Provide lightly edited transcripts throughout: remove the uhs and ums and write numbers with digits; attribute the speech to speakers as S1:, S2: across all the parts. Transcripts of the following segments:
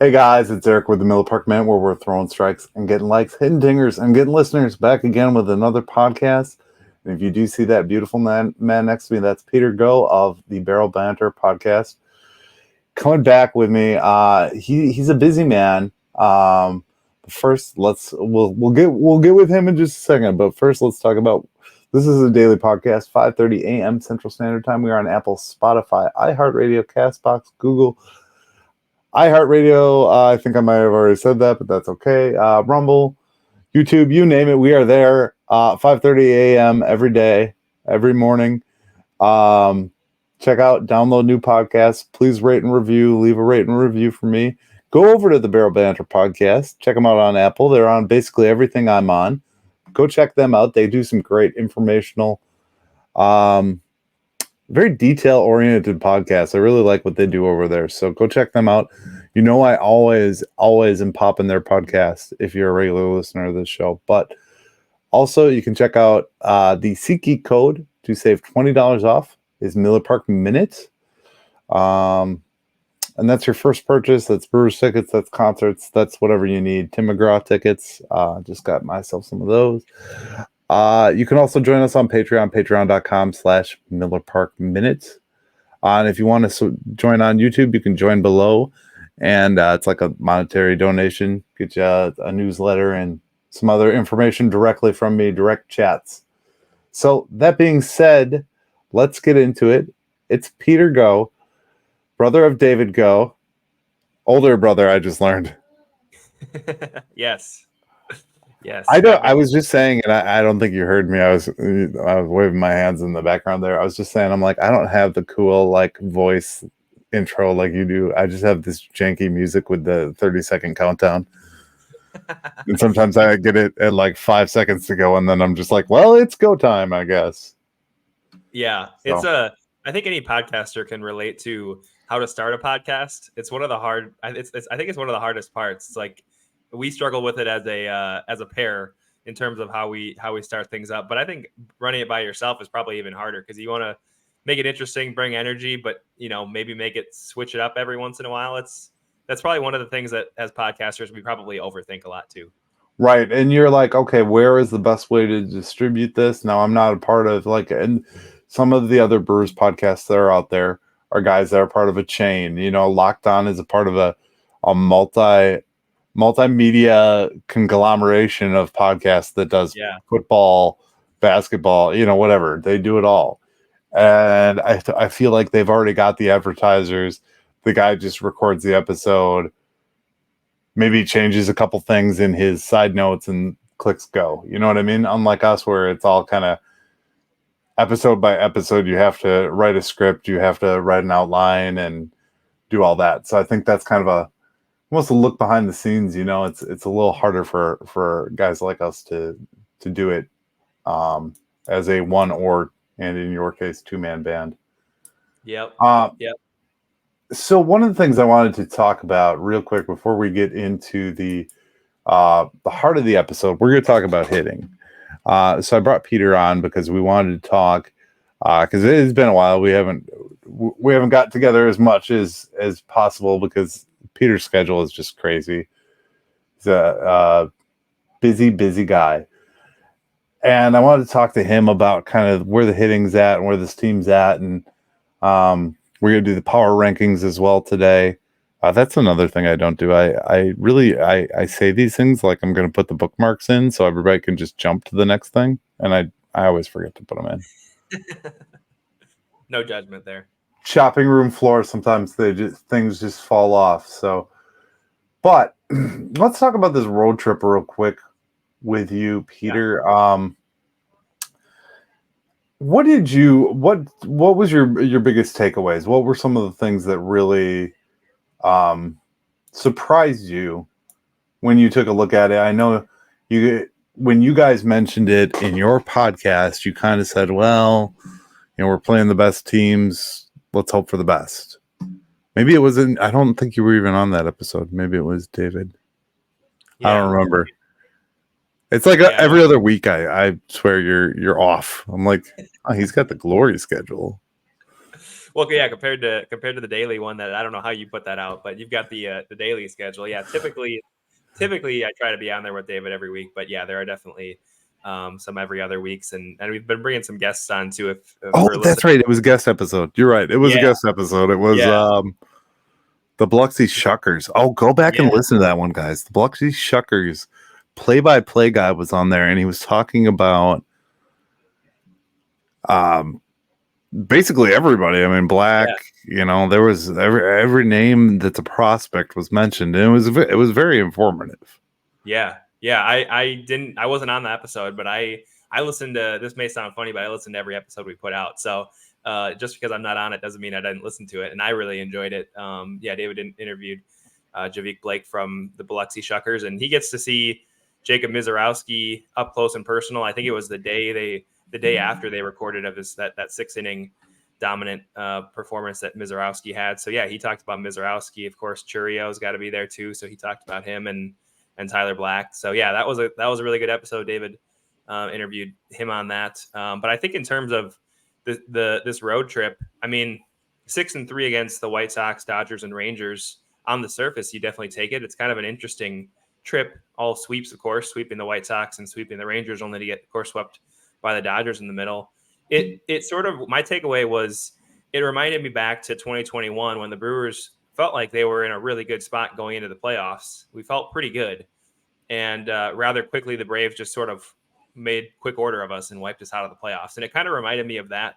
S1: Hey guys, it's Eric with the Miller Park Man, where we're throwing strikes and getting likes, hitting dingers, and getting listeners back again with another podcast. And if you do see that beautiful man next to me, that's Peter Go of the Barrel Banter podcast. Coming back with me, he's a busy man. First, we'll get with him in just a second. But first, let's talk about this is a daily podcast, 5:30 a.m. Central Standard Time. We are on Apple, Spotify, iHeartRadio, Castbox, Google. iHeartRadio, I think I might have already said that, but that's okay. Rumble, YouTube, you name it, we are there. 5:30 a.m. every day, every morning. Check out, download new podcasts. Please rate and review. Leave a rate and review for me. Go over to the Barrel Banter podcast. Check them out on Apple. They're on basically everything I'm on. Go check them out. They do some great informational, very detail-oriented podcasts. I really like what they do over there. So go check them out. You know, I always am popping their podcast if you're a regular listener of this show. But also, you can check out the SeatGeek code to save $20 off is Miller Park Minute. And that's your first purchase. That's Brewers tickets, that's concerts, that's whatever you need. Tim McGraw tickets. Just got myself some of those. You can also join us on Patreon, patreon.com/Miller Park Minute. And if you want to join on YouTube, you can join below. And it's like a monetary donation. Get you a newsletter and some other information directly from me, direct chats. So that being said, let's get into it. It's Peter Go, brother of David Go. Older brother, I just learned.
S2: Yes. Yes.
S1: I was just saying, and I don't think you heard me. I was waving my hands in the background there. I was just saying, I'm like, I don't have the cool like voice intro like you do. I just have this janky music with the 30-second countdown. And sometimes I get it at like 5 seconds to go, and then I'm just like, well, it's go time, I guess.
S2: Yeah. So. I think any podcaster can relate to how to start a podcast. It's one of the I think it's one of the hardest parts. It's like we struggle with it as a pair in terms of how we start things up. But I think running it by yourself is probably even harder because you want to make it interesting, bring energy, but maybe make it switch it up every once in a while. That's probably one of the things that as podcasters we probably overthink a lot too.
S1: Right. And you're like, okay, where is the best way to distribute this? Now I'm not a part of and some of the other Brewers podcasts that are out there are guys that are part of a chain. Locked On is a part of a multimedia conglomeration of podcasts that does football, basketball, whatever. They do it all. And I feel like they've already got the advertisers. The guy just records the episode, maybe changes a couple things in his side notes and clicks go. You know what I mean? Unlike us, where it's all kind of episode by episode, you have to write a script, you have to write an outline and do all that. So I think that's kind of almost a look behind the scenes. It's a little harder for guys like us to do it as a one or, and in your case, two-man band.
S2: Yep.
S1: So one of the things I wanted to talk about real quick before we get into the heart of the episode, we're going to talk about hitting. So I brought Peter on because we wanted to talk because it has been a while. We haven't got together as much as possible because Peter's schedule is just crazy. He's a busy guy. And I wanted to talk to him about kind of where the hitting's at and where this team's at. And we're going to do the power rankings as well today. That's another thing I don't do. I say these things like I'm going to put the bookmarks in so everybody can just jump to the next thing. And I always forget to put them in.
S2: No judgment there.
S1: Chopping room floor. Sometimes things just fall off. So, but let's talk about this road trip real quick with you, Peter. Yeah. What was your biggest takeaways? What were some of the things that really surprised you when you took a look at it? I know when you guys mentioned it in your podcast, you kind of said, well, we're playing the best teams. Let's hope for the best. Maybe it wasn't. I don't think you were even on that episode. Maybe it was David. Yeah. I don't remember. It's like every other week. I swear you're off. I'm like, oh, he's got the glory schedule.
S2: Well, yeah, compared to the daily one, that I don't know how you put that out, but you've got the daily schedule. Yeah, typically I try to be on there with David every week, but yeah, there are definitely some every other weeks, and we've been bringing some guests on too. If
S1: Oh, that's right. It was a guest episode. You're right. It was a guest episode. It was the Biloxi Shuckers. Oh, go back and listen to that one, guys. The Biloxi Shuckers play-by-play guy was on there, and he was talking about basically everybody. I mean, Black. There was every name that's a prospect was mentioned, and it was very informative.
S2: Yeah. I wasn't on the episode, but I listened to. This may sound funny, but I listened to every episode we put out. So just because I'm not on it doesn't mean I didn't listen to it, and I really enjoyed it. David interviewed Javik Blake from the Biloxi Shuckers, and he gets to see Jacob Mizorowski up close and personal. I think it was the day after they recorded of that 6-inning dominant performance that Mizorowski had. So yeah, he talked about Mizorowski. Of course, Churio's got to be there too. So he talked about him and Tyler Black. So yeah, that was a really good episode. David interviewed him on that. But I think in terms of this road trip, I mean, 6-3 against the White Sox, Dodgers, and Rangers on the surface, you definitely take it. It's kind of an interesting trip. All sweeps, of course, sweeping the White Sox and sweeping the Rangers, only to get, of course, swept by the Dodgers in the middle. It sort of, my takeaway was it reminded me back to 2021 when the Brewers felt like they were in a really good spot going into the playoffs. We felt pretty good. And rather quickly, the Braves just sort of made quick order of us and wiped us out of the playoffs. And it kind of reminded me of that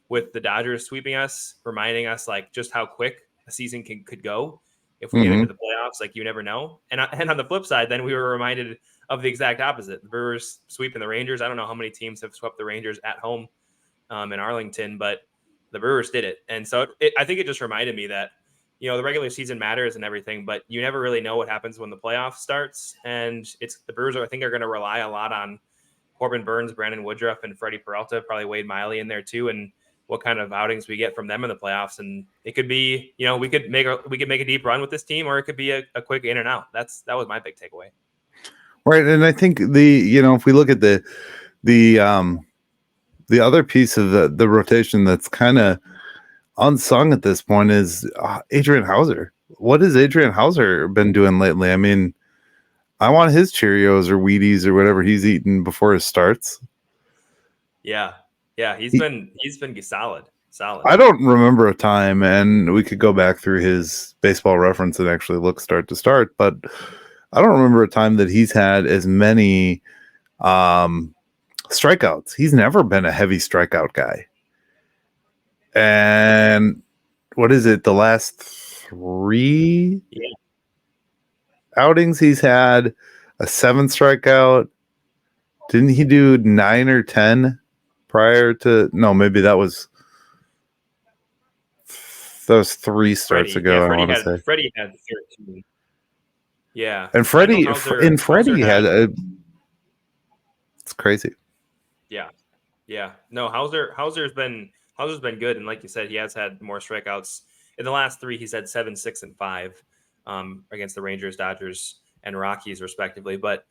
S2: with the Dodgers sweeping us, reminding us like just how quick a season could go if we get into the playoffs. Like, you never know. And on the flip side, then we were reminded of the exact opposite. The Brewers sweeping the Rangers. I don't know how many teams have swept the Rangers at home in Arlington, but the Brewers did it. And so I think it just reminded me that, the regular season matters and everything, but you never really know what happens when the playoff starts. And the Brewers, I think, are going to rely a lot on Corbin Burns, Brandon Woodruff, and Freddie Peralta, probably Wade Miley in there too, and what kind of outings we get from them in the playoffs. And it could be, we could make a deep run with this team, or it could be a quick in and out. That was my big takeaway.
S1: Right, and I think if we look at the other piece of the rotation that's kind of unsung at this point is Adrian Hauser. What has Adrian Hauser been doing lately? I mean, I want his Cheerios or Wheaties or whatever he's eating before his starts.
S2: Yeah, he's been solid.
S1: I don't remember a time, and we could go back through his Baseball Reference and actually look start to start, but I don't remember a time that he's had as many strikeouts. He's never been a heavy strikeout guy. And what is it? The last 3 outings he's had a 7 strikeout. Didn't he do 9 or 10 prior to? No, maybe that was 3 starts ago. I want to say
S2: Freddie had 13. Yeah,
S1: and Freddie had it's crazy.
S2: Yeah. No, Hauser's been good, and like you said, he has had more strikeouts in the last 3. He's had 7, 6, and 5 against the Rangers, Dodgers, and Rockies, respectively. But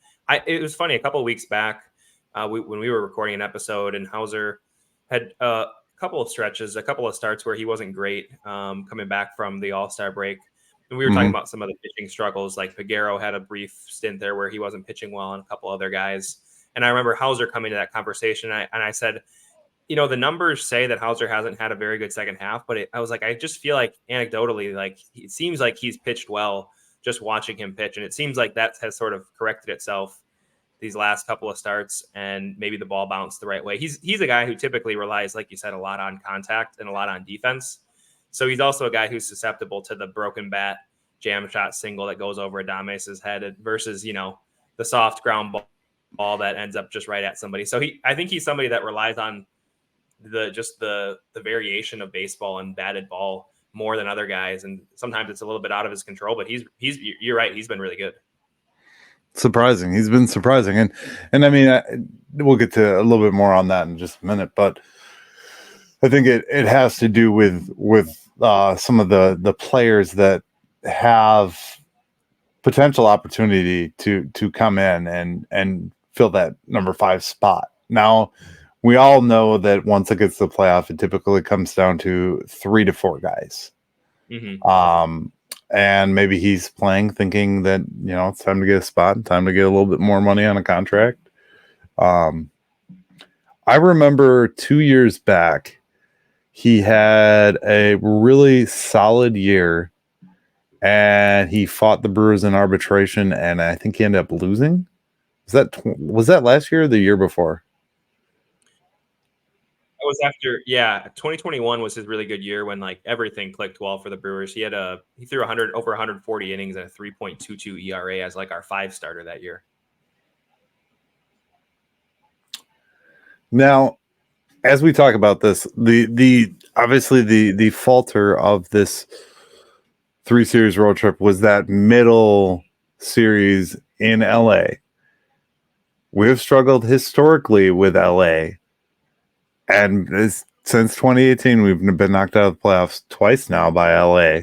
S2: it was funny. A couple of weeks back, when we were recording an episode, and Hauser had a couple of stretches, a couple of starts where he wasn't great coming back from the All-Star break. And we were talking about some of the pitching struggles. Like Figueroa had a brief stint there where he wasn't pitching well, and a couple other guys. And I remember Hauser coming to that conversation, and I said, the numbers say that Hauser hasn't had a very good second half, but I was like, I just feel like anecdotally, like it seems like he's pitched well just watching him pitch. And it seems like that has sort of corrected itself these last couple of starts, and maybe the ball bounced the right way. He's a guy who typically relies, like you said, a lot on contact and a lot on defense. So he's also a guy who's susceptible to the broken bat jam shot single that goes over Adames' head versus, the soft ground ball that ends up just right at somebody. So I think he's somebody that relies on the variation of baseball and batted ball more than other guys, and sometimes it's a little bit out of his control. But you're right, he's been really good.
S1: Surprising. He's been surprising, and I mean, we'll get to a little bit more on that in just a minute. But I think it has to do with some of the players that have potential opportunity to come in and fill that number 5 spot. Now, we all know that once it gets to the playoff, it typically comes down to 3 to 4 guys.
S2: Mm-hmm.
S1: And maybe he's playing thinking that, it's time to get a spot, time to get a little bit more money on a contract. I remember 2 years back, he had a really solid year and he fought the Brewers in arbitration, and I think he ended up losing. Was that last year or the year before?
S2: It was after, 2021 was his really good year when like everything clicked well for the Brewers. He threw 100 over 140 innings and a 3.22 ERA as like our 5 starter that year.
S1: Now, as we talk about this, the obviously the falter of this 3 series road trip was that middle series in LA. We have struggled historically with LA, and since 2018 we've been knocked out of the playoffs twice now by LA.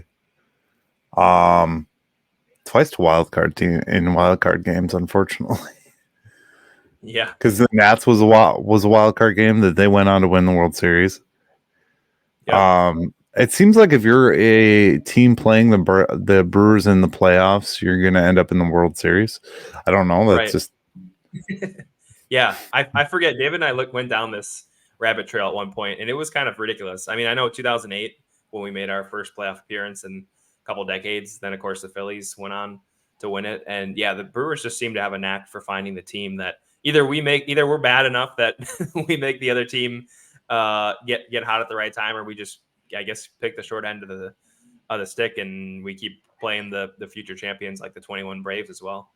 S1: Twice to wild card games, unfortunately.
S2: Yeah,
S1: because the Nats was a wild card game that they went on to win the World Series. Yep. It seems like if you're a team playing the Brewers in the playoffs, you're going to end up in the World Series. I don't know. That's just
S2: yeah. I forget. David and I went down this rabbit trail at one point, and it was kind of ridiculous. I mean, I know 2008 when we made our first playoff appearance in a couple decades. Then, of course, the Phillies went on to win it, and the Brewers just seem to have a knack for finding the team that either we're bad enough that we make the other team get hot at the right time, or we just, I guess, pick the short end of the stick, and we keep playing the future champions like the 21 Braves as well.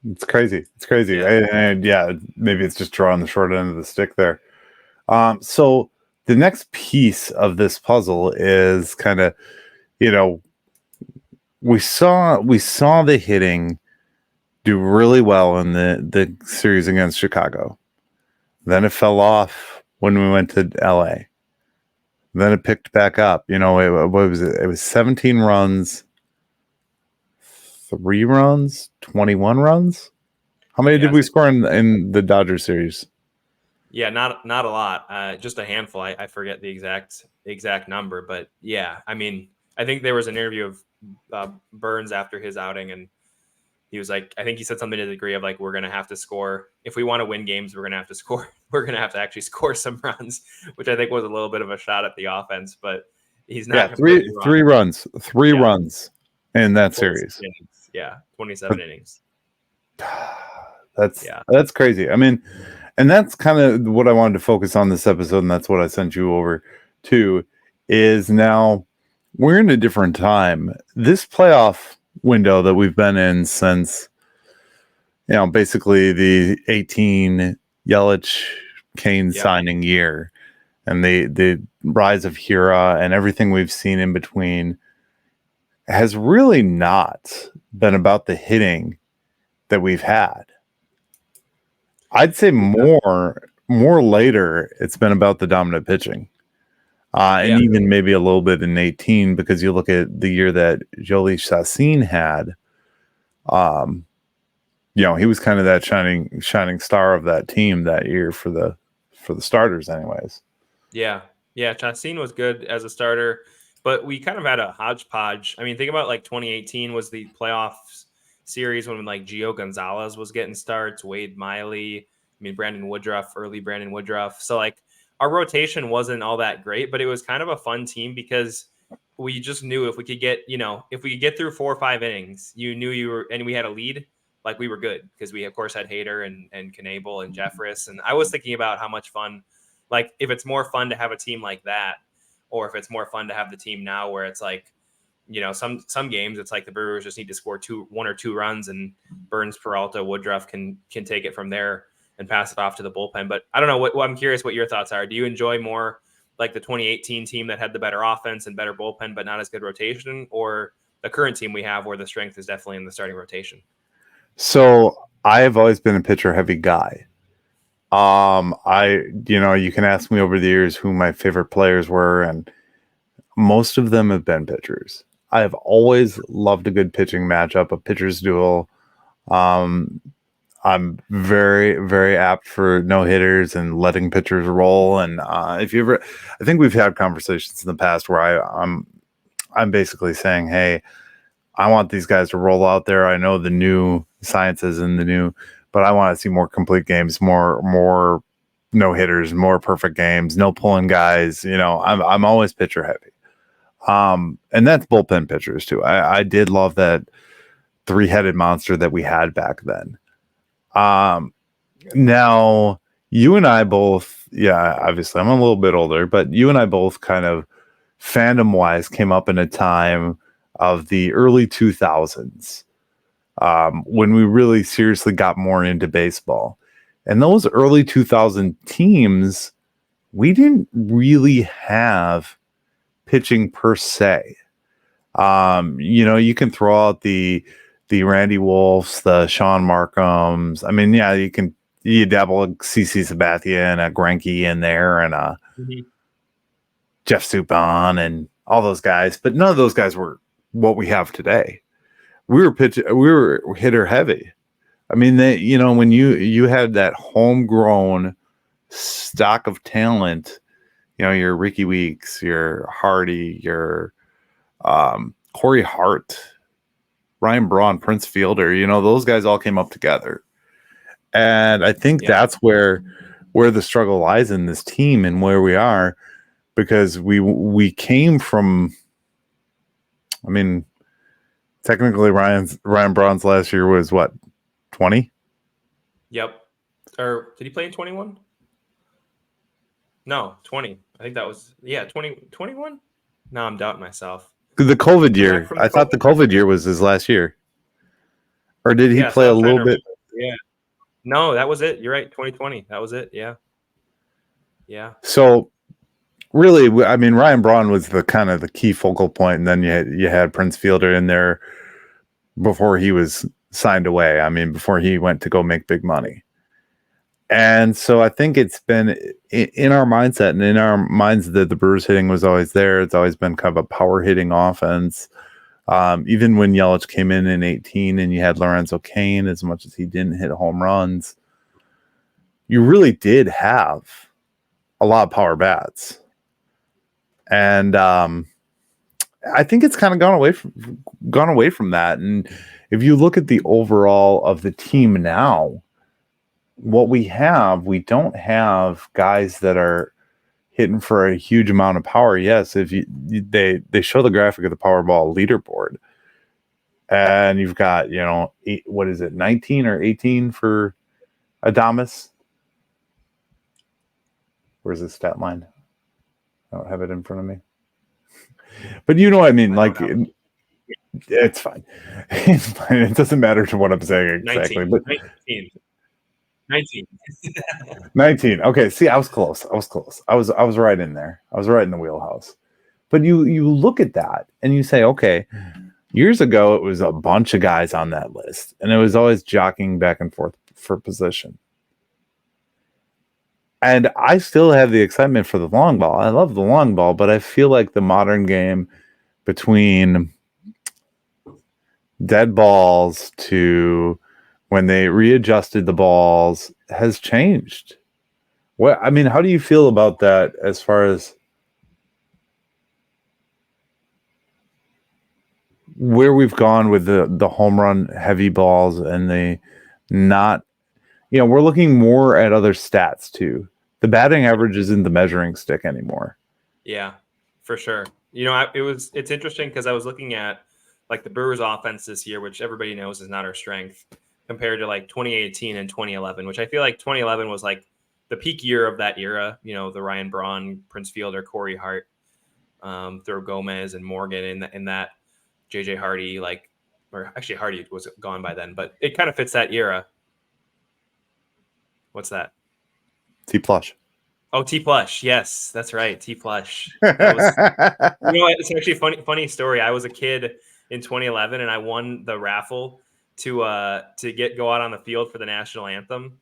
S1: It's crazy.
S2: Yeah.
S1: And maybe it's just drawing the short end of the stick there. So the next piece of this puzzle is kind of, we saw the hitting do really well in the series against Chicago. Then it fell off when we went to LA. Then it picked back up. What was it? It was 17 runs, 3 runs, 21 runs. How many did we score in the Dodgers series?
S2: Yeah, not a lot. Just a handful. I forget the exact number, but I mean, I think there was an interview of Burns after his outing, and he was like, I think he said something to the degree of like, we're gonna have to score if we want to win games. We're gonna have to score. We're gonna have to actually score some runs, which I think was a little bit of a shot at the offense, but he's not.
S1: Three runs in that series.
S2: Innings. 27 innings.
S1: That's crazy. I mean, and that's kind of what I wanted to focus on this episode, and that's what I sent you over to. Is now we're in a different time. This playoff window that we've been in since, basically the 18 Yelich Kane signing year, and the rise of Hira and everything we've seen in between has really not been about the hitting that we've had. I'd say more later it's been about the dominant pitching. And even maybe a little bit in 18, because you look at the year that Jolie Chassin had, he was kind of that shining star of that team that year for the starters anyways.
S2: Yeah. Chassin was good as a starter, but we kind of had a hodgepodge. I mean, think about like 2018 was the playoffs series when like Gio Gonzalez was getting starts, Wade Miley, early Brandon Woodruff. So like, our rotation wasn't all that great, but it was kind of a fun team because we just knew if we could get through 4 or 5 innings, you knew you were, and we had a lead, like we were good because we of course had Hader and Knebel and Jeffress. And I was thinking about how much fun, like if it's more fun to have a team like that, or if it's more fun to have the team now where it's like, some games it's like the Brewers just need to score 1 or 2 runs and Burns, Peralta, Woodruff can take it from there and pass it off to the bullpen. But I don't know. I'm curious what your thoughts are. Do you enjoy more like the 2018 team that had the better offense and better bullpen, but not as good rotation, or the current team we have where the strength is definitely in the starting rotation?
S1: So I have always been a pitcher heavy guy. You can ask me over the years who my favorite players were, and most of them have been pitchers. I have always loved a good pitching matchup, a pitcher's duel. I'm very, very apt for no hitters and letting pitchers roll. And I think we've had conversations in the past where I'm basically saying, hey, I want these guys to roll out there. I know the new sciences and but I want to see more complete games, more no hitters, more perfect games, no pulling guys. I'm always pitcher heavy. And that's bullpen pitchers too. I did love that three-headed monster that we had back then. Now you and I both, yeah, obviously I'm a little bit older, but you and I both kind of fandom wise came up in a time of the early 2000s, when we really seriously got more into baseball. And those early 2000 teams, we didn't really have pitching per se. You can throw out the Randy Wolfs, the Sean Markhams. I mean, yeah, you dabble a CC Sabathia and a Greinke in there and a Jeff Suppan and all those guys, but none of those guys were what we have today. We were hitter heavy. I mean, when you had that homegrown stock of talent, your Ricky Weeks, your Hardy, your Corey Hart, Ryan Braun, Prince Fielder, those guys all came up together. And I think that's where the struggle lies in this team and where we are, because we came from, I mean, technically Ryan Braun's last year was what, 20?
S2: Yep. Or did he play in 21? No, 20. I think that was 21. No, I'm doubting myself.
S1: The COVID year. I thought the COVID year was his last year. Or did he play a little bit?
S2: Yeah. No, that was it. You're right. 2020. That was it. Yeah. Yeah.
S1: So really, I mean, Ryan Braun was the kind of the key focal point, and then you had Prince Fielder in there before he was signed away. I mean, before he went to go make big money. And so I think it's been in our mindset and in our minds that the Brewers hitting was always there. It's always been kind of a power hitting offense. Even when Yelich came in 18 and you had Lorenzo Cain, as much as he didn't hit home runs, you really did have a lot of power bats. And I think it's kind of gone away from that. And if you look at the overall of the team now, what we don't have guys that are hitting for a huge amount of power. Yes, if they show the graphic of the Powerball leaderboard, and you've got 19 or 18 for Adames. Where's the stat line? I don't have it in front of me, but you know what I mean. It's fine. It's fine. It doesn't matter to what I'm saying exactly.
S2: 19,
S1: but
S2: 19.
S1: 19. Okay. See, I was close. I was right in there. I was right in the wheelhouse. But you look at that and you say, okay, years ago it was a bunch of guys on that list, and it was always jockeying back and forth for position. And I still have the excitement for the long ball. I love the long ball, but I feel like the modern game, between dead balls to when they readjusted the balls, has changed. How do you feel about that as far as where we've gone with the home run heavy balls and the not, we're looking more at other stats too. The batting average isn't the measuring stick anymore.
S2: Yeah, for sure. It's interesting because I was looking at like the Brewers offense this year, which everybody knows is not our strength, compared to like 2018 and 2011, which I feel like 2011 was like the peak year of that era. The Ryan Braun, Prince Fielder, Corey Hart, throw Gomez and Morgan in that JJ Hardy, or actually Hardy was gone by then, but it kind of fits that era. What's that?
S1: T Plush.
S2: Oh, T Plush. Yes, that's right. T Plush. It's actually a funny story. I was a kid in 2011 and I won the raffle to go out on the field for the national anthem.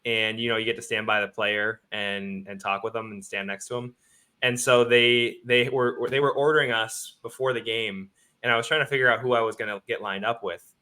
S2: And, you get to stand by the player and talk with them and stand next to them. And so they were ordering us before the game, and I was trying to figure out who I was going to get lined up with.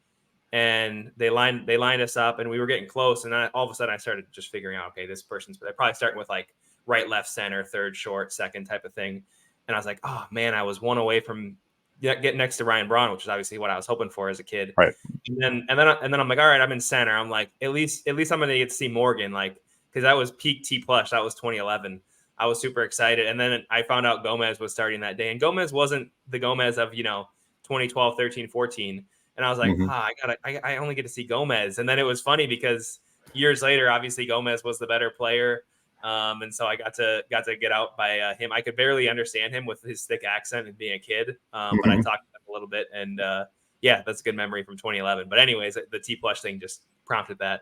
S2: and they lined us up, and we were getting close, and then all of a sudden I started just figuring out, okay, they're probably starting with like right, left, center, third, short, second type of thing, and I was like, oh man, I was one away from getting next to Ryan Braun, which is obviously what I was hoping for as a kid.
S1: Right.
S2: And then I'm like, all right, I'm in center. I'm like, at least I'm gonna get to see Morgan, like, because that was peak T plush. That was 2011. I was super excited, and then I found out Gomez was starting that day, and Gomez wasn't the Gomez of 2012, 13, 14. And I was like, I only get to see Gomez. And then it was funny because years later, obviously Gomez was the better player. And so I got to get out by him. I could barely understand him with his thick accent and being a kid. But I talked to him a little bit, and yeah, that's a good memory from 2011. But anyways, the T plush thing just prompted that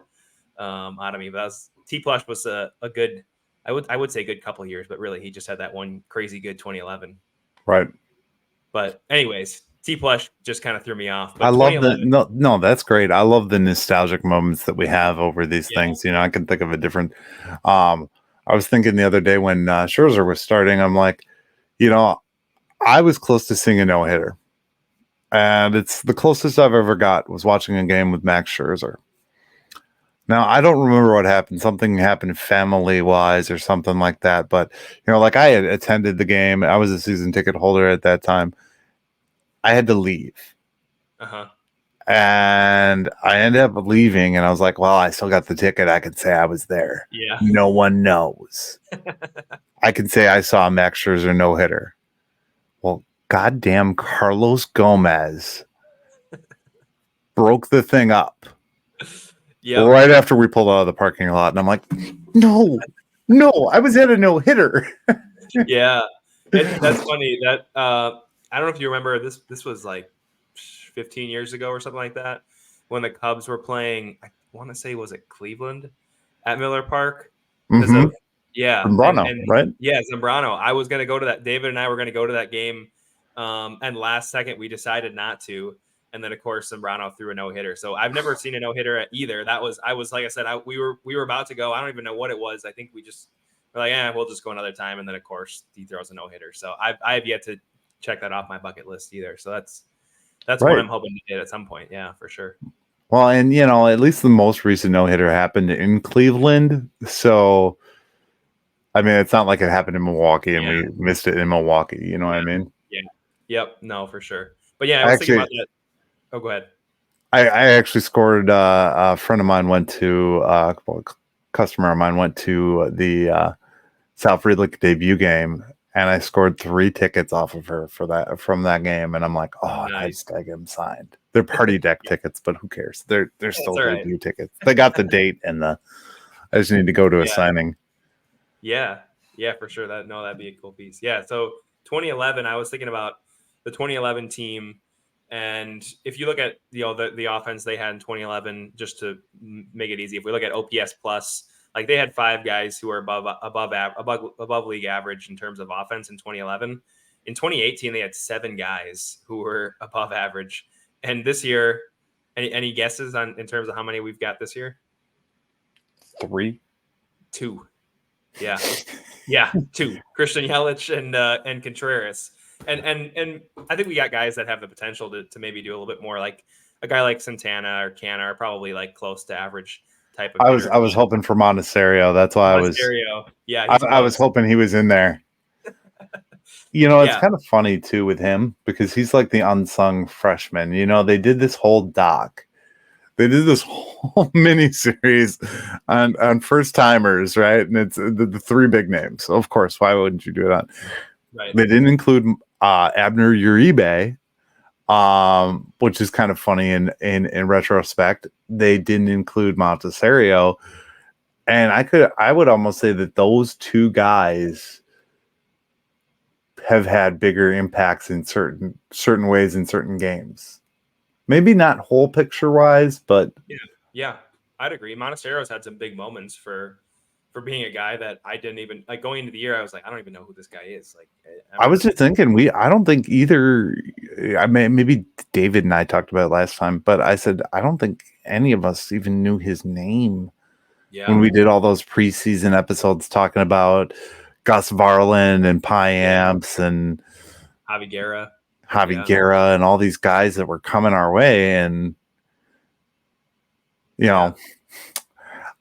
S2: out of me. But T plush was a good, I would say good couple years, but really he just had that one crazy good 2011.
S1: Right.
S2: But anyways, T plush just kind of threw me off. But
S1: I love no, that's great. I love the nostalgic moments that we have over these things. I can think of a different. I was thinking the other day when Scherzer was starting, I'm like, I was close to seeing a no hitter, and it's the closest I've ever got was watching a game with Max Scherzer. Now, I don't remember what happened. Something happened family-wise or something like that. But, like I had attended the game. I was a season ticket holder at that time. I had to leave. And I ended up leaving, and I was like, well, I still got the ticket. I can say I was there.
S2: Yeah.
S1: No one knows. I can say I saw Max Scherzer no-hitter. Well, goddamn Carlos Gomez broke the thing up.
S2: Yeah.
S1: Right after we pulled out of the parking lot, and I'm like, no, I was at a no-hitter.
S2: Yeah. That's funny. That I don't know if you remember this was like 15 years ago or something like that, when the Cubs were playing, I want to say, was it Cleveland at Miller Park?
S1: Zambrano, right?
S2: Yeah, Zambrano. I was going to go to that. David and I were going to go to that game. And last second we decided not to. And then of course Zambrano threw a no-hitter. So I've never seen a no-hitter at either. I was like I said, we were about to go. I don't even know what it was. I think we just were like, we'll just go another time. And then of course he throws a no-hitter. So I have yet to check that off my bucket list either. So that's right. What I'm hoping to get at some point. Yeah, for sure.
S1: Well, and at least the most recent no-hitter happened in Cleveland. So I mean, it's not like it happened in Milwaukee and we missed it in Milwaukee. You know what I mean?
S2: Yeah. Yep. No, for sure. But yeah, I was thinking about that. Oh, go ahead.
S1: I actually scored. A friend of mine went to a customer of mine went to the Sal Friedrich debut game, and I scored 3 tickets off of her from that game. And I'm like, oh, nice. I just gotta get them signed. They're party deck tickets, but who cares? They're still debut tickets. They got the date and I just need to go to a signing.
S2: Yeah, for sure. That'd be a cool piece. Yeah. So 2011, I was thinking about the 2011 team. And if you look at the offense they had in 2011, just to make it easy, if we look at OPS plus, like they had 5 guys who are above league average in terms of offense in 2011. In 2018, they had 7 guys who were above average. And this year, any guesses in terms of how many we've got this year?
S1: 3,
S2: 2. Yeah, 2. Christian Yelich and Contreras. And I think we got guys that have the potential to maybe do a little bit more, like a guy like Santana or Canna are probably like close to average type of.
S1: I was hoping for Monasterio. That's why
S2: Monasterio.
S1: I was hoping he was in there. It's kind of funny too with him because he's like the unsung freshman. They did this whole doc. They did this whole mini series on first timers, right? And it's the 3 big names. So of course, why wouldn't you do it on?
S2: Right.
S1: They didn't include Abner Uribe, which is kind of funny in retrospect. They didn't include Montessario, and I would almost say that those 2 guys have had bigger impacts in certain ways in certain games. Maybe not whole picture wise, but
S2: yeah, I'd agree. Montessaro's had some big moments for being a guy that I didn't even like going into the year. I was like, I don't even know who this guy is. Like,
S1: I was just thinking I don't think either. I mean, maybe David and I talked about it last time, but I said, I don't think any of us even knew his name when we did all those preseason episodes talking about Gus Varland and Piamps and
S2: Javi Guerra
S1: and all these guys that were coming our way. And you know,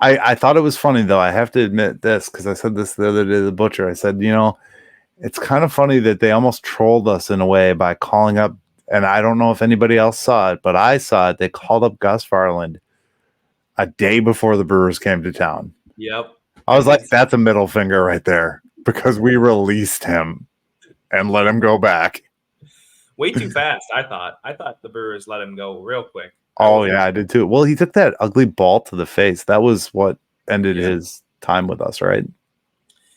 S1: I thought it was funny though. I have to admit this because I said this the other day to the butcher. I said, it's kind of funny that they almost trolled us in a way by calling up, and I don't know if anybody else saw it, but I saw it. They called up Gus Farland a day before the Brewers came to town.
S2: Yep.
S1: I was like, that's a middle finger right there because we released him and let him go back.
S2: Way too fast, I thought. I thought the Brewers let him go real quick.
S1: Oh, yeah, I did too. Well, he took that ugly ball to the face. That was what ended his time with us, right?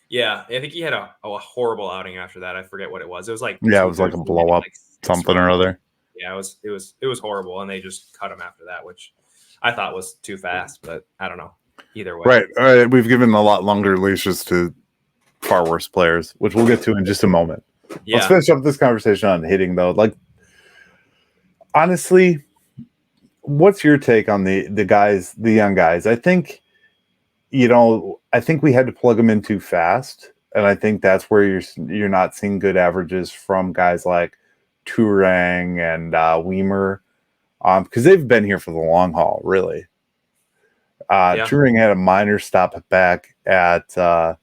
S2: Yeah, I think he had a horrible outing after that. I forget what it was. It was like
S1: it was like a blow up, something or other.
S2: Yeah, it was horrible, and they just cut him after that, which I thought was too fast. But I don't know. Either way,
S1: right? All right, we've given a lot longer leashes to far worse players, which we'll get to in just a moment. Yeah. Let's finish up this conversation on hitting, though. Like, honestly, what's your take on the guys, the young guys? I think, I think we had to plug them in too fast, and I think that's where you're not seeing good averages from guys like Turang and Weimer, because they've been here for the long haul, really. Turang had a minor stop back at the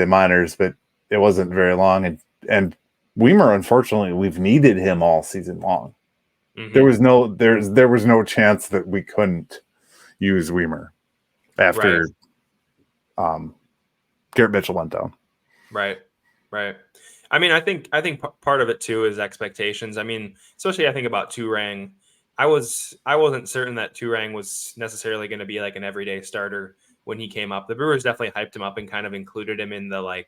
S1: minors, but it wasn't very long, and Weimer, unfortunately, we've needed him all season long. Mm-hmm. There was no chance that we couldn't use Weimer after Garrett Mitchell went down.
S2: Right. I mean, I think part of it too is expectations. I mean, especially I think about Turang. I wasn't certain that Turang was necessarily going to be like an everyday starter when he came up. The Brewers definitely hyped him up and kind of included him in the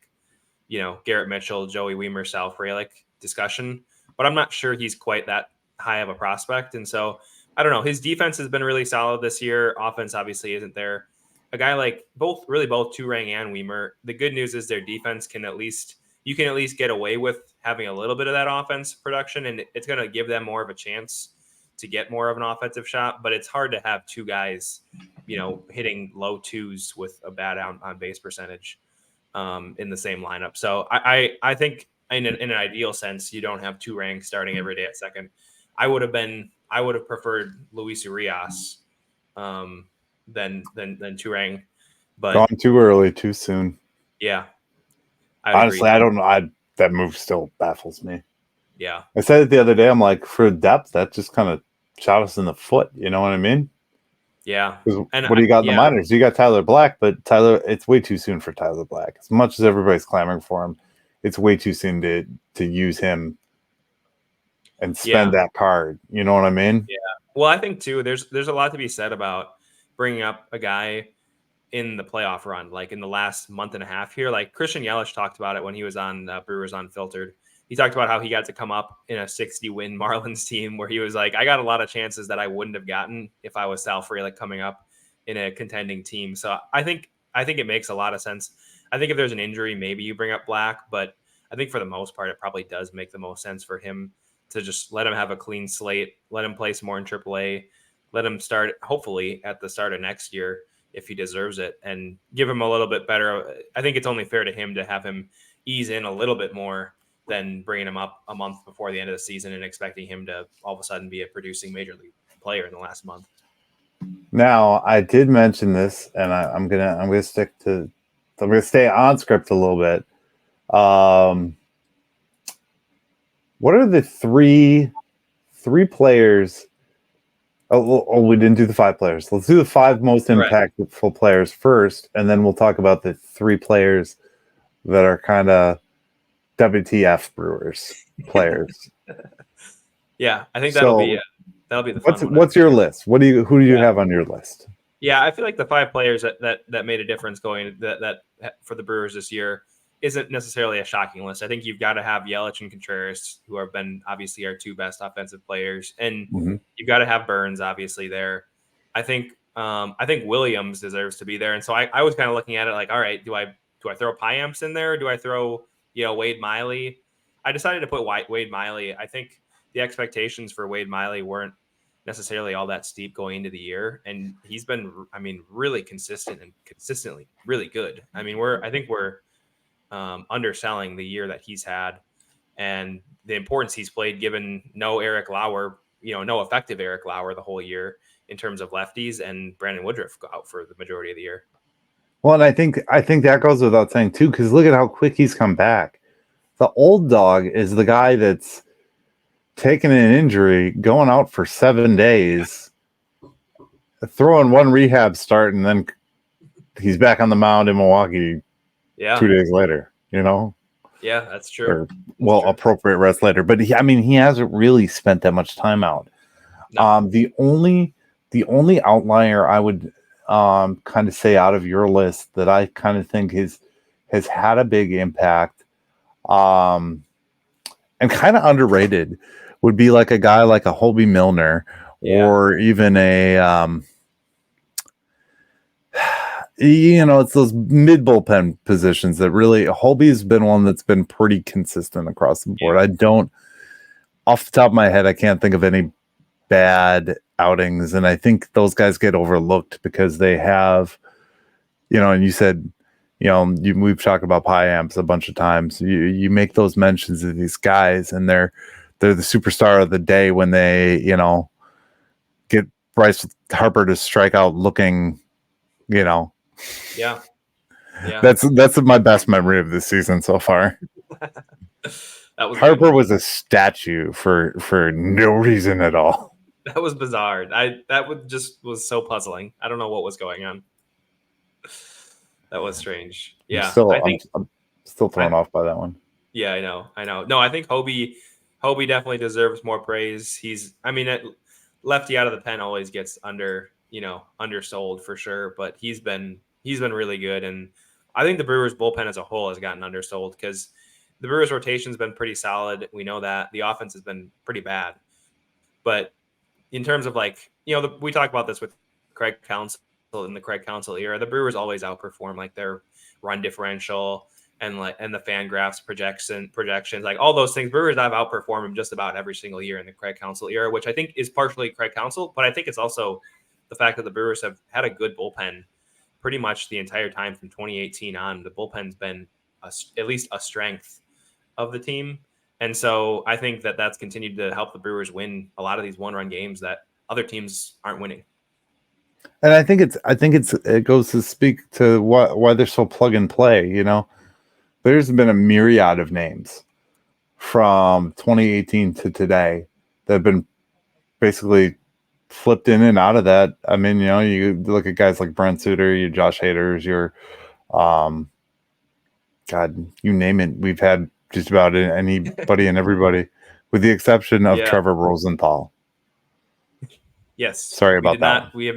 S2: Garrett Mitchell, Joey Weimer, Sal Frelick discussion. But I'm not sure he's quite that high of a prospect. And so I don't know. His defense has been really solid this year. Offense obviously isn't there. A guy like both Turang and Weimer, the good news is their defense you can at least get away with having a little bit of that offense production, and it's going to give them more of a chance to get more of an offensive shot. But it's hard to have two guys, hitting low twos with a bad on base percentage in the same lineup. So I think in an ideal sense, you don't have Turang starting every day at second. I would have preferred Luis Urias than Turang, but
S1: gone too early, too soon.
S2: Yeah,
S1: honestly, I don't know. That move still baffles me.
S2: Yeah,
S1: I said it the other day. I'm like, for depth, that just kind of shot us in the foot. You know what I mean?
S2: Yeah.
S1: And what do you got in the minors? You got Tyler Black, but it's way too soon for Tyler Black. As much as everybody's clamoring for him, it's way too soon to use him and spend that card. You know what I mean?
S2: Yeah. Well, I think too, there's a lot to be said about bringing up a guy in the playoff run, like in the last month and a half here. Like Christian Yelich talked about it when he was on Brewers Unfiltered. He talked about how he got to come up in a 60-win Marlins team where he was like, I got a lot of chances that I wouldn't have gotten if I was Sal Frelick coming up in a contending team. So I think it makes a lot of sense. I think if there's an injury, maybe you bring up Black, but I think for the most part, it probably does make the most sense for him to just let him have a clean slate, let him play some more in AAA, let him start hopefully at the start of next year if he deserves it, and give him a little bit better. I think it's only fair to him to have him ease in a little bit more than bringing him up a month before the end of the season and expecting him to all of a sudden be a producing major league player in the last month.
S1: Now, I did mention this, and I'm gonna stay on script a little bit. What are the three players? Oh, we didn't do the 5 players. Let's do the 5 most impactful players first, and then we'll talk about the 3 players that are kind of WTF Brewers players.
S2: Yeah, I think that'll be the fun one.
S1: What's your list? Who do you have on your list?
S2: Yeah, I feel like the 5 players that made a difference going that for the Brewers this year isn't necessarily a shocking list. I think you've got to have Yelich and Contreras, who have been obviously our 2 best offensive players, and you've got to have Burns obviously there. I think Williams deserves to be there, and so I was kind of looking at it like, all right, do I throw Payamps in there? Or do I throw Wade Miley? I decided to put Wade Miley. I think the expectations for Wade Miley weren't necessarily all that steep going into the year, and he's been, really consistent and consistently really good. I think we're underselling the year that he's had and the importance he's played, given no Eric Lauer, no effective Eric Lauer the whole year. in terms of lefties, and Brandon Woodruff go out for the majority of the year.
S1: Well, and I think that goes without saying too, because look at how quick he's come back. The old dog is the guy that's taking an injury, going out for 7 days, throwing one rehab start, and then he's back on the mound in Milwaukee 2 days later, you know?
S2: Yeah, that's true.
S1: Appropriate rest later. But he hasn't really spent that much time out.
S2: No.
S1: The only outlier I would kind of say out of your list that I kind of think has had a big impact and kind of underrated would be like a guy like a Hobie Milner or even a it's those mid bullpen positions that really Hobie's been one that's been pretty consistent across the board. I don't, off the top of my head, I can't think of any bad outings, and I think those guys get overlooked because they have, and you said, we've talked about pie amps a bunch of times. You make those mentions of these guys, and they're the superstar of the day when they, get Bryce Harper to strike out looking,
S2: Yeah.
S1: That's my best memory of this season so far.
S2: That was
S1: Harper was a statue for no reason at all.
S2: That was bizarre. Was so puzzling. I don't know what was going on. That was strange. Yeah,
S1: I'm still thrown off by that one.
S2: Yeah, I know. No, I think Hobie definitely deserves more praise. Lefty out of the pen always gets undersold for sure, but he's been really good, and I think the Brewers bullpen as a whole has gotten undersold because the Brewers rotation's been pretty solid. We know that the offense has been pretty bad, but in terms of we talk about this with Craig Counsell in the Craig Counsell era, the Brewers always outperform like their run differential and the fan graphs projections, like all those things. Brewers have outperformed them just about every single year in the Craig Counsell era, which I think is partially Craig Counsell, but I think it's also the fact that the Brewers have had a good bullpen pretty much the entire time from 2018 on. The bullpen's been at least a strength of the team. And so I think that that's continued to help the Brewers win a lot of these one-run games that other teams aren't winning.
S1: And I think it goes to speak to why they're so plug and play. There's been a myriad of names from 2018 to today that have been basically flipped in and out of that. I mean, you look at guys like Brent Suter, your Josh Haders, your God, you name it. We've had just about anybody and everybody, with the exception of Trevor Rosenthal.
S2: Yes.
S1: Sorry about that.
S2: We have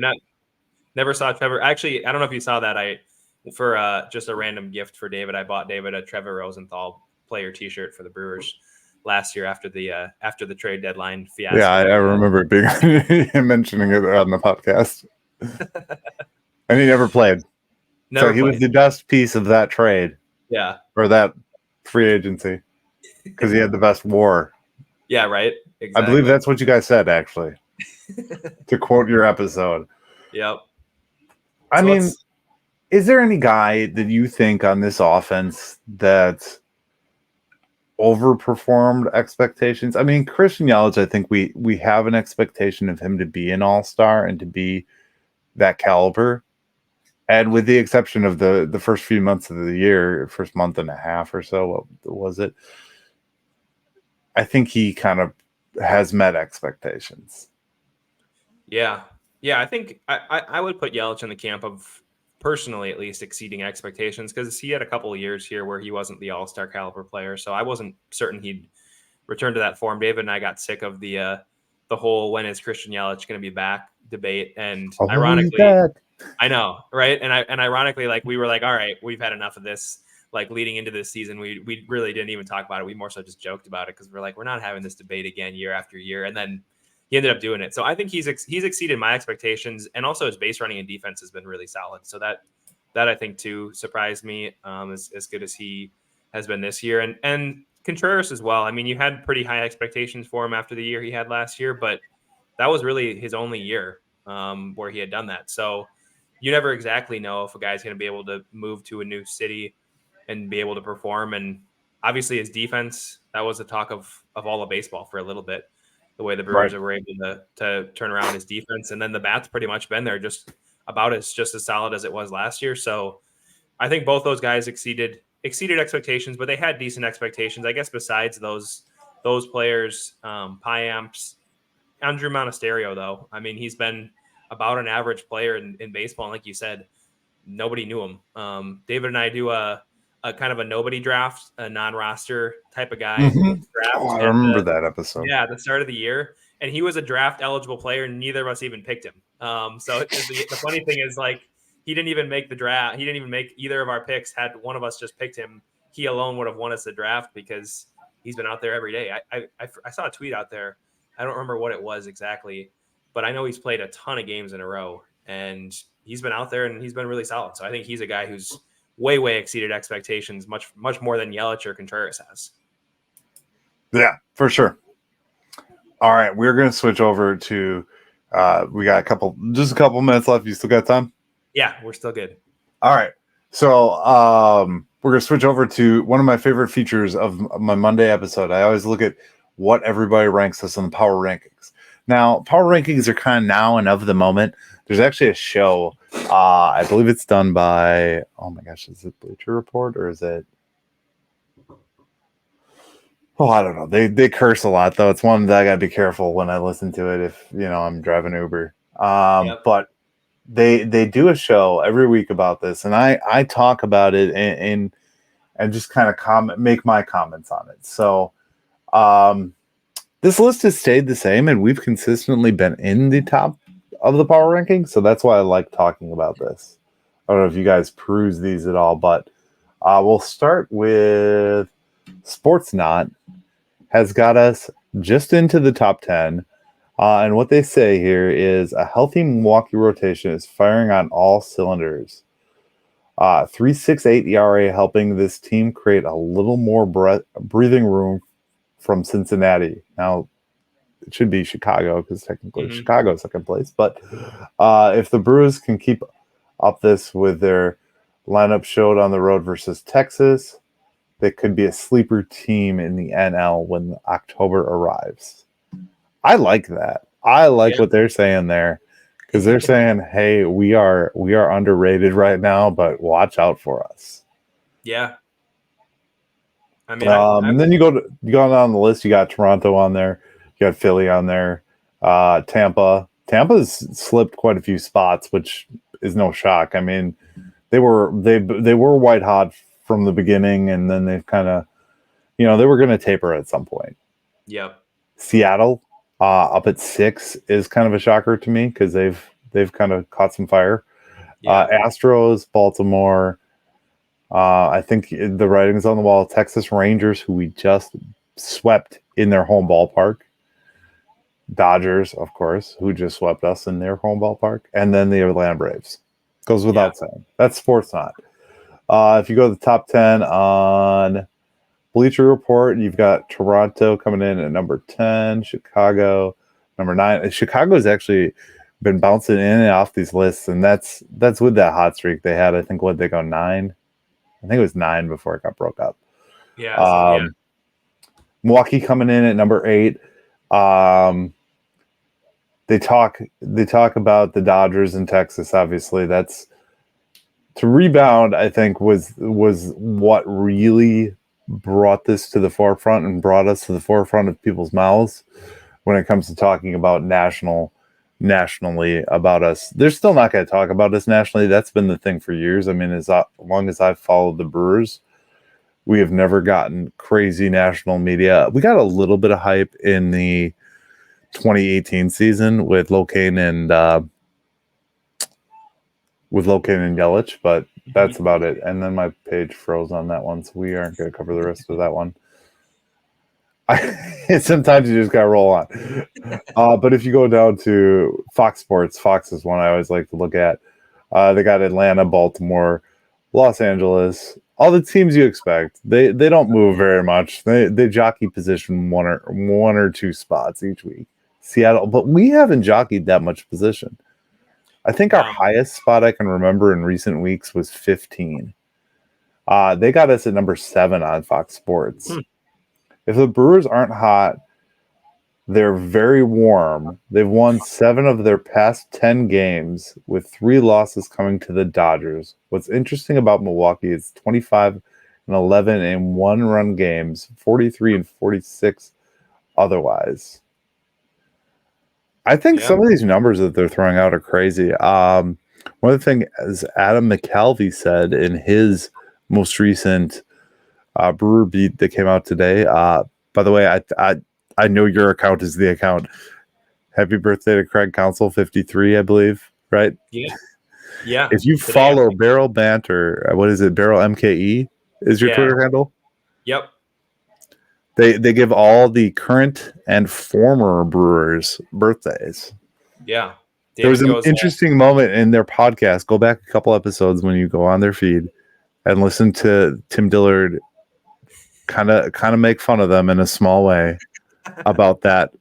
S2: never saw Trevor. Actually, I don't know if you saw that. For just a random gift for David, I bought David a Trevor Rosenthal player T-shirt for the Brewers last year after the trade deadline fiasco.
S1: Yeah, I remember it being mentioning it on the podcast. And he never played. So he was the best piece of that trade.
S2: Yeah.
S1: Or that free agency. Because he had the best WAR.
S2: Yeah, right. Exactly.
S1: I believe that's what you guys said, actually. To quote your episode.
S2: Yep.
S1: I mean, is there any guy that you think on this offense that overperformed expectations? I mean, Christian Yelich, I think we have an expectation of him to be an all-star and to be that caliber. And with the exception of the first few months of the year, first month and a half or so, what was it? I think he kind of has met expectations.
S2: Yeah. I think I would put Yelich in the camp of, personally at least, exceeding expectations, because he had a couple of years here where he wasn't the all-star caliber player. So I wasn't certain he'd return to that form. David and I got sick of the whole when is Christian Yelich going to be back debate. And ironically, I know, right? And ironically, we were like, all right, we've had enough of this. Leading into this season, we really didn't even talk about it. We more so just joked about it because we're like, we're not having this debate again year after year. And then he ended up doing it. So I think he's exceeded my expectations, and also his base running and defense has been really solid. So that I think too surprised me, as good as he has been this year. And Contreras as well. I mean, you had pretty high expectations for him after the year he had last year, but that was really his only year where he had done that. So you never exactly know if a guy's going to be able to move to a new city and be able to perform. And obviously his defense, that was the talk of all of baseball for a little bit. the way the Brewers were able to turn around his defense. And then the bat's pretty much been there just as solid as it was last year. So I think both those guys exceeded expectations, but they had decent expectations, I guess, besides those players, Piamps. Andrew Monasterio, though, I mean, he's been about an average player in baseball. And like you said, nobody knew him. David and I do a kind of a nobody draft, a non-roster type of guy draft.
S1: Oh, I remember that episode.
S2: Yeah, at the start of the year. And he was a draft eligible player, and neither of us even picked him. So the funny thing is, like, he didn't even make the draft. He didn't even make either of our picks. Had one of us just picked him, he alone would have won us the draft because he's been out there every day. I saw a tweet out there. I don't remember what it was exactly, but I know he's played a ton of games in a row, and he's been out there and he's been really solid. So I think he's a guy who's way exceeded expectations, much more than Yelich or Contreras has.
S1: Yeah, for sure. All right, we're going to switch over to we got just a couple minutes left. You still got time?
S2: Yeah, we're still good.
S1: All right. So we're going to switch over to one of my favorite features of my Monday episode. I always look at what everybody ranks us on the power rankings. Now, power rankings are kind of now and of the moment. There's actually a show. I believe it's done by, oh my gosh, is it Bleacher Report or is it? Oh, I don't know. They curse a lot, though. It's one that I got to be careful when I listen to it if, I'm driving Uber. But they do a show every week about this, and I talk about it and just kind of make my comments on it. So this list has stayed the same, and we've consistently been in the top of the power rankings, so that's why I like talking about this. I don't know if you guys peruse these at all, but we'll start with Sportsnot has got us just into the top 10. And what they say here is a healthy Milwaukee rotation is firing on all cylinders. 3.68 ERA helping this team create a little more breathing room from Cincinnati. Now, it should be Chicago because technically Chicago's second place. But if the Brewers can keep up this with their lineup showed on the road versus Texas, they could be a sleeper team in the NL when October arrives. I like that. I like what they're saying there because they're saying, "Hey, we are underrated right now, but watch out for us."
S2: Yeah. I mean,
S1: and then you go down the list. You got Toronto on there. You got Philly on there. Tampa. Tampa's slipped quite a few spots, which is no shock. I mean, they were white hot from the beginning, and then they've kind of, they were going to taper at some point.
S2: Yep.
S1: Seattle up at 6 is kind of a shocker to me because they've kind of caught some fire. Astros, Baltimore. I think the writing's on the wall. Texas Rangers, who we just swept in their home ballpark. Dodgers, of course, who just swept us in their home ballpark. And then the Atlanta Braves. Goes without saying. That's Sportsnot. If you go to the top 10 on Bleacher Report, you've got Toronto coming in at number 10, Chicago number 9. Chicago's actually been bouncing in and off these lists, and that's with that hot streak they had. I think they go 9. I think it was 9 before it got broke up. Milwaukee coming in at number 8. They talk about the Dodgers in Texas. Obviously, that's to rebound. I think was what really brought this to the forefront and brought us to the forefront of people's mouths when it comes to talking about nationally about us. They're still not going to talk about us nationally. That's been the thing for years. I mean, as long as I've followed the Brewers, we have never gotten crazy national media. We got a little bit of hype in the 2018 season with Locaine and Yelich, but that's about it. And then my page froze on that one, so we aren't going to cover the rest of that one. Sometimes you just got to roll on. But if you go down to Fox Sports, Fox is one I always like to look at. They got Atlanta, Baltimore, Los Angeles, all the teams you expect. They don't move very much. They jockey position one or two spots each week. Seattle, but we haven't jockeyed that much position. I think our highest spot I can remember in recent weeks was 15. They got us at number 7 on Fox Sports. If the Brewers aren't hot, They're very warm. They've won 7 of their past 10 games, with 3 losses coming to the Dodgers. What's interesting about Milwaukee is 25-11 in one-run games, 43-46 otherwise. I think some of these numbers that they're throwing out are crazy. One of the things, as Adam McCalvey said in his most recent Brewer beat that came out today. By the way, I know your account is the account. Happy birthday to Craig Council 53, I believe, right?
S2: Yeah.
S1: If you follow Barrel Banter, what is it? Barrel MKE is your Twitter handle?
S2: Yep.
S1: They give all the current and former Brewers birthdays.
S2: Yeah.
S1: There was an interesting moment in their podcast. Go back a couple episodes when you go on their feed and listen to Tim Dillard kind of make fun of them in a small way about that.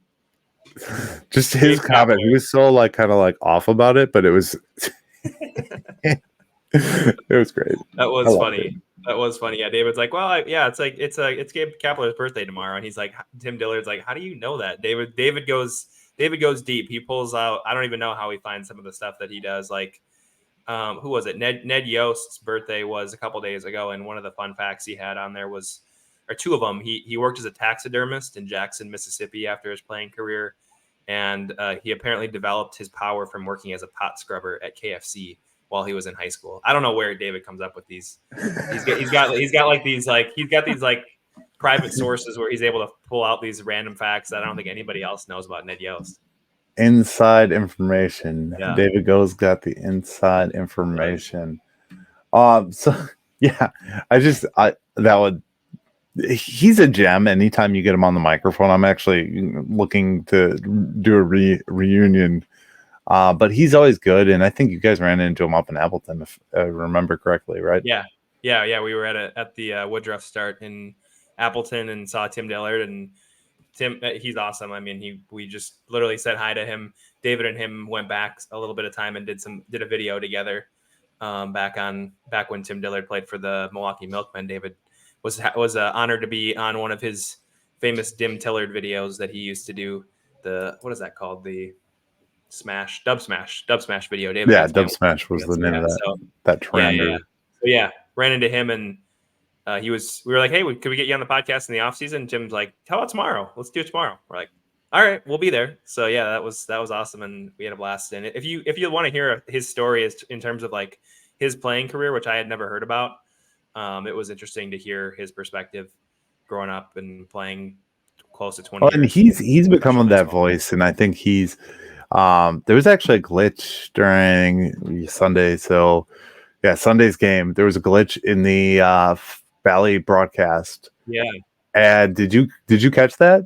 S1: Just his comment. He was so kind of off about it, but it was it was great.
S2: That was funny. That was funny. Yeah, David's like, well, it's Gabe Kapler's birthday tomorrow, and he's like, Tim Dillard's like, how do you know that? David goes deep. He pulls out. I don't even know how he finds some of the stuff that he does. Like, who was it? Ned Yost's birthday was a couple days ago, and one of the fun facts he had on there was, or two of them. He worked as a taxidermist in Jackson, Mississippi after his playing career, and he apparently developed his power from working as a pot scrubber at KFC while he was in high school. I don't know where David comes up with these. He's got these private sources where he's able to pull out these random facts that I don't think anybody else knows about Ned Yost.
S1: Inside information. Yeah. David Go's got the inside information. So yeah, he's a gem. Anytime you get him on the microphone, I'm actually looking to do a reunion. But he's always good, and I think you guys ran into him up in Appleton, if I remember correctly, right?
S2: Yeah. We were at the Woodruff start in Appleton and saw Tim Dillard, and Tim, he's awesome. I mean, we just literally said hi to him. David and him went back a little bit of time and did a video together. Back when Tim Dillard played for the Milwaukee Milkmen. David was honored to be on one of his famous Dim Tillard videos that he used to do. What is that called? The Dub Smash video. David
S1: Dub Smash was the name of that trend.
S2: So ran into him, and we were like, hey, could we get you on the podcast in the off season? Tim's like, how about tomorrow? Let's do it tomorrow. We're like, all right, we'll be there. So yeah, that was awesome, and we had a blast. And if you want to hear his story in terms of his playing career, which I had never heard about, it was interesting to hear his perspective growing up and playing close to 20 years.
S1: And he's become that voice, and I think he's there was actually a glitch during Sunday. So yeah, Sunday's game, there was a glitch in the Valley broadcast.
S2: Yeah.
S1: And did you catch that?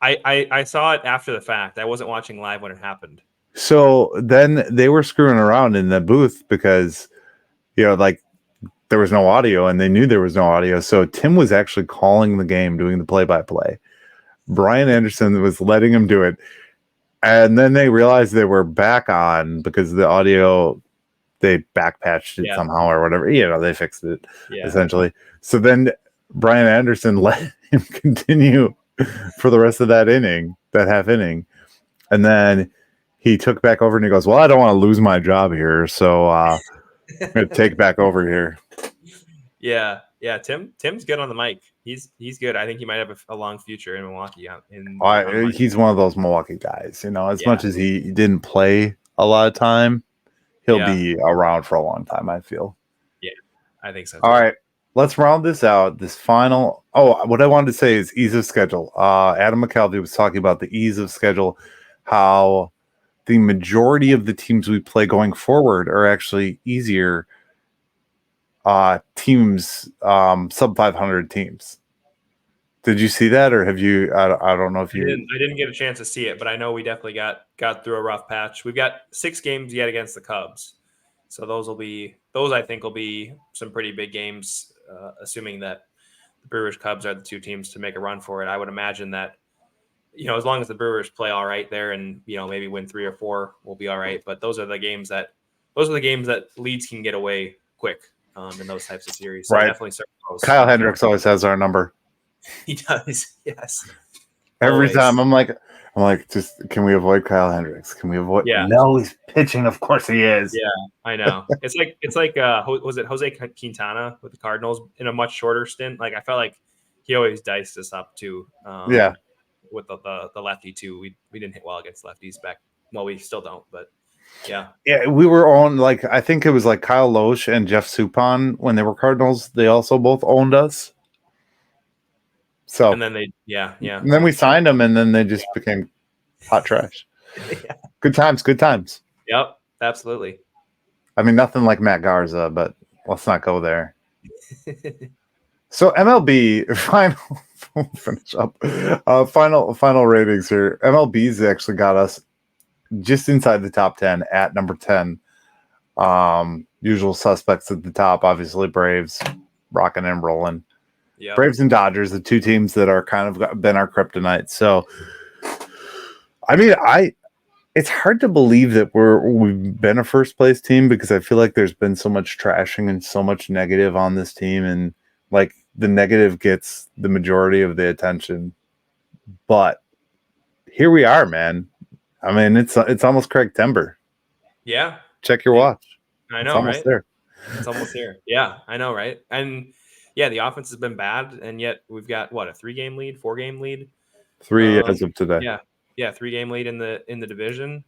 S2: I saw it after the fact. I wasn't watching live when it happened.
S1: So then they were screwing around in the booth because there was no audio, and they knew there was no audio. So Tim was actually calling the game, doing the play-by-play. Brian Anderson was letting him do it. And then they realized they were back on because the audio, they backpatched it somehow or whatever. They fixed it essentially. So then Brian Anderson let him continue for the rest of that half inning. And then he took back over and he goes, well, I don't want to lose my job here. So I'm going to take back over here.
S2: Yeah. Tim's good on the mic. He's good. I think he might have a long future in Milwaukee.
S1: He's one of those Milwaukee guys. As much as he didn't play a lot of time, he'll be around for a long time, I feel.
S2: Yeah, I think so too.
S1: All right, let's round this out. This final. What I wanted to say is ease of schedule. Adam McCalvey was talking about the ease of schedule, how the majority of the teams we play going forward are actually easier teams, sub 500 teams. Did you see that, or have you? I don't know if you.
S2: I didn't get a chance to see it, but I know we definitely got through a rough patch. We've got 6 games yet against the Cubs, so those I think will be some pretty big games. Assuming that the Brewers Cubs are the 2 teams to make a run for it, I would imagine that as long as the Brewers play all right there and maybe win 3 or 4, we'll be all right. But those are the games that leads can get away quick in those types of series. So
S1: right.
S2: Definitely.
S1: Kyle Hendricks always has our number.
S2: He does, yes.
S1: Every
S2: Always.
S1: time I'm like, just can we avoid Kyle Hendricks? Can we avoid?
S2: Yeah.
S1: No, he's pitching. Of course he is.
S2: Yeah, I know. It's like was it Jose Quintana with the Cardinals in a much shorter stint? Like I felt like he always diced us up too.
S1: Yeah.
S2: With the lefty too. We didn't hit well against lefties back. Well, we still don't, but yeah.
S1: Yeah, we were on like I think it was like Kyle Loesch and Jeff Suppan when they were Cardinals. They also both owned us. So
S2: And then yeah.
S1: and then we signed them, and then they just became hot trash.
S2: Yeah.
S1: Good times, good times.
S2: Yep, absolutely.
S1: I mean, nothing like Matt Garza, but let's not go there. So MLB final we'll finish up. Final ratings here. MLB's actually got us just inside the top 10 at number 10. Usual suspects at the top, obviously Braves, rocking and rolling.
S2: Yeah.
S1: Braves and Dodgers, the two teams that are kind of been our kryptonite. So, I mean, it's hard to believe that we've been a first place team because I feel like there's been so much trashing and so much negative on this team, and like the negative gets the majority of the attention. But here we are, man. I mean, it's almost Craig Timber.
S2: Yeah.
S1: Check your watch.
S2: I know,
S1: it's almost
S2: right?
S1: there.
S2: It's almost here. Yeah, I know, right? And yeah, the offense has been bad, and yet we've got what, a 3-game lead, 4-game lead?
S1: 3 as of today.
S2: Yeah, 3-game lead in the division,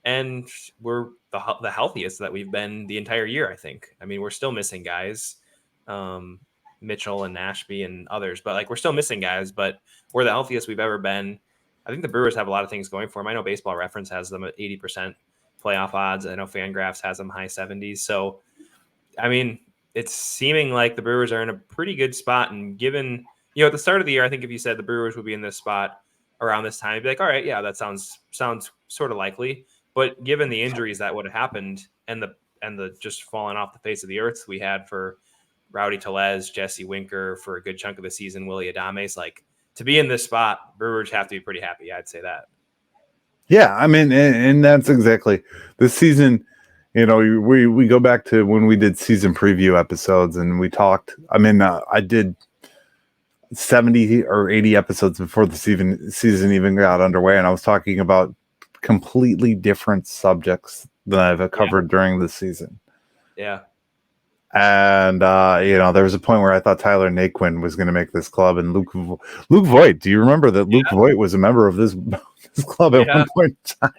S2: and we're the healthiest that we've been the entire year. I think. I mean, we're still missing guys, Mitchell and Nashby and others, but like we're still missing guys. But we're the healthiest we've ever been. I think the Brewers have a lot of things going for them. I know Baseball Reference has them at 80% playoff odds. I know Fangraphs has them high 70s. So, I mean, it's seeming like the Brewers are in a pretty good spot. And given, at the start of the year, I think if you said the Brewers would be in this spot around this time, you'd be like, all right, yeah, that sounds sort of likely. But given the injuries that would have happened and the just falling off the face of the earth we had for Rowdy Tellez, Jesse Winker for a good chunk of the season, Willie Adames, like to be in this spot, Brewers have to be pretty happy. I'd say that.
S1: Yeah, I mean, and that's exactly this season. We go back to when we did season preview episodes, and we talked. I mean, I did 70 or 80 episodes before the season even got underway, and I was talking about completely different subjects than I've covered during the season.
S2: Yeah.
S1: And there was a point where I thought Tyler Naquin was going to make this club, and Luke Voigt. Do you remember that Luke Voigt was a member of this club at one point in time?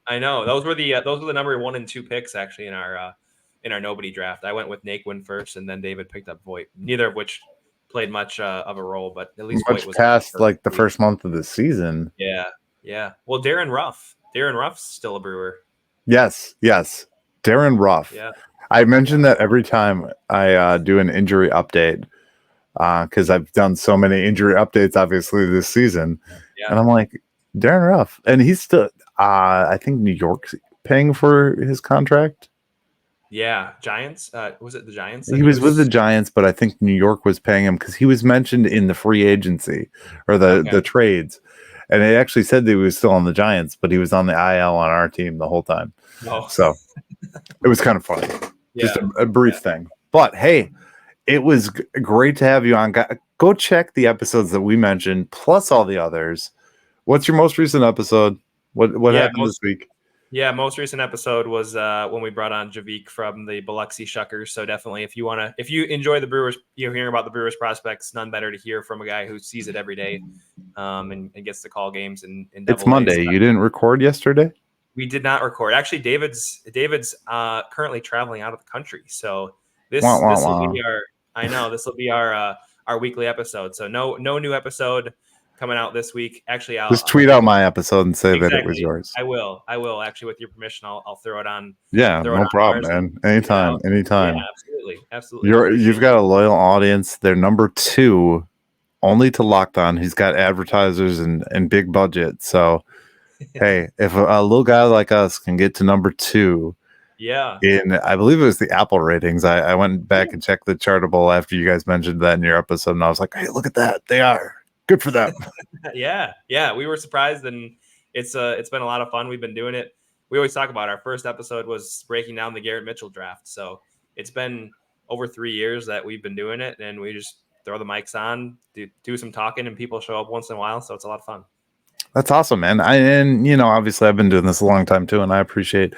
S2: I know. Those were the number 1 and 2 picks actually in our nobody draft. I went with Naquin first, and then David picked up Voigt. Neither of which played much of a role, but at least
S1: much
S2: Voigt was
S1: past like the first month of the season.
S2: Yeah. Well, Darren Ruff's still a Brewer.
S1: Yes. Darren Ruff.
S2: Yeah.
S1: I mention that every time I do an injury update because I've done so many injury updates, obviously, this season. Yeah. And I'm like, Darren Ruff. And he's still, I think New York's paying for his contract.
S2: Yeah. Giants. Was it the Giants?
S1: He was with the Giants, but I think New York was paying him because he was mentioned in the free agency or the trades. And it actually said that he was still on the Giants, but he was on the IL on our team the whole time.
S2: Oh.
S1: So it was kind of funny. Just a brief thing. But hey, it was great to have you on. Go check the episodes that we mentioned, plus all the others. What's your most recent episode? What happened this week?
S2: Yeah, most recent episode was when we brought on Javik from the Biloxi Shuckers. So definitely, if you enjoy the Brewers, hearing about the Brewers prospects, none better to hear from a guy who sees it every day, and gets to call games. And
S1: it's Monday. You didn't record yesterday?
S2: We did not record. Actually, David's currently traveling out of the country, so this will be our weekly episode. So no new episode coming out this week. Actually, I'll
S1: just tweet out my episode and say that it was yours.
S2: I will actually, with your permission. I'll throw it on.
S1: Yeah, no problem, man. Anytime.
S2: Yeah, absolutely.
S1: You've got a loyal audience. They're number 2, only to Locked On. He's got advertisers and big budget. So. Hey, if a little guy like us can get to number 2, in I believe it was the Apple ratings. I went back and checked the Chartable after you guys mentioned that in your episode, and I was like, hey, look at that, they are good for them.
S2: yeah, we were surprised, and it's been a lot of fun. We've been doing it. We always talk about our first episode was breaking down the Garrett Mitchell draft, so it's been over 3 years that we've been doing it, and we just throw the mics on, do some talking, and people show up once in a while. So it's a lot of fun.
S1: That's awesome, man. And you know, obviously I've been doing this a long time too, and I appreciate